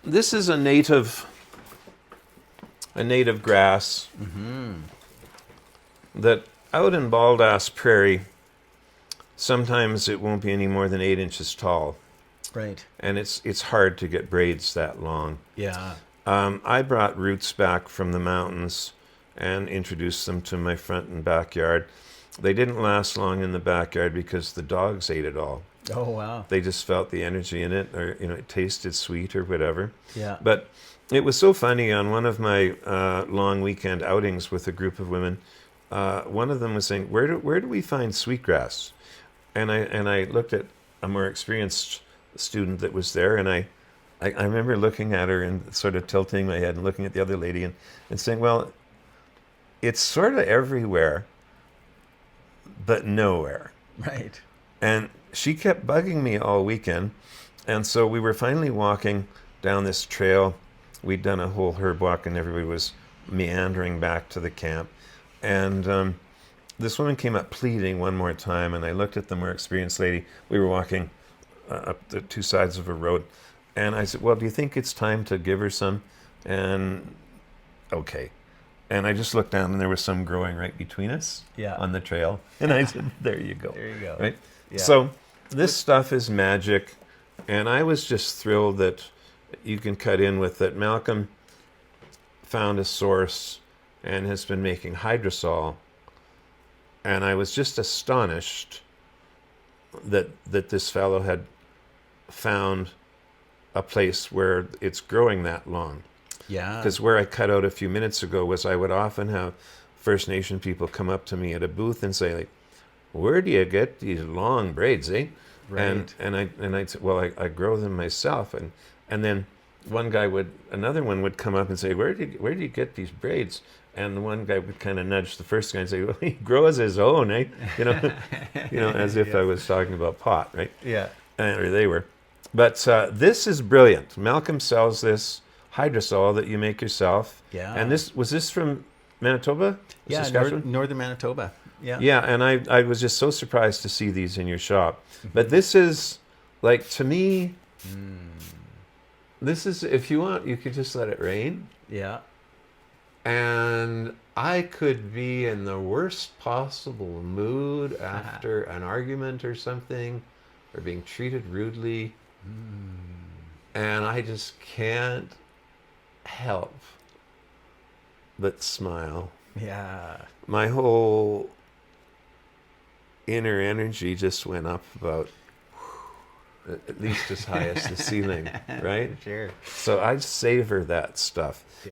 this is a native grass that out in Baldas Prairie, sometimes it won't be any more than 8 inches tall. Right. And it's hard to get braids that long. Yeah. I brought roots back from the mountains and introduced them to my front and backyard. They didn't last long in the backyard because the dogs ate it all. Oh, wow. They just felt the energy in it, or it tasted sweet or whatever. Yeah. But it was so funny. On one of my long weekend outings with a group of women, one of them was saying, "Where do we find sweetgrass?" And I looked at a more experienced student that was there, and I remember looking at her and sort of tilting my head and looking at the other lady and saying, "Well, it's sort of everywhere, but nowhere." Right. And she kept bugging me all weekend. And so we were finally walking down this trail. We'd done a whole herb walk and everybody was meandering back to the camp. And this woman came up pleading one more time, and I looked at the more experienced lady. We were walking up the two sides of a road. And I said, "Well, do you think it's time to give her some?" And okay. And I just looked down, and there was some growing right between us on the trail. And I said, "There you go." There you go. Right? Yeah. So this stuff is magic. And I was just thrilled that you can cut in with that. Malcolm found a source and has been making hydrosol. And I was just astonished that this fellow had found a place where it's growing that long. Yeah. Because where I cut out a few minutes ago was I would often have First Nation people come up to me at a booth and say, like, "Where do you get these long braids, eh?" Right. And I'd say, "Well, I grow them myself." And then another one would come up and say, where do you get these braids?" And the one guy would kind of nudge the first guy and say, "Well, he grows his own, eh?" As if I was talking about pot, right? Yeah. Or they were. But this is brilliant. Malcolm sells this hydrosol that you make yourself. Yeah. And was this from Manitoba? Yeah, Saskatchewan? Northern Manitoba. Yeah. Yeah, and I was just so surprised to see these in your shop. But this is, like, to me, this is, if you want, you could just let it rain. Yeah. And I could be in the worst possible mood after an argument or something, or being treated rudely. And I just can't help but smile. Yeah. My whole inner energy just went up about at least as high as the ceiling, right? Sure. So I savor that stuff.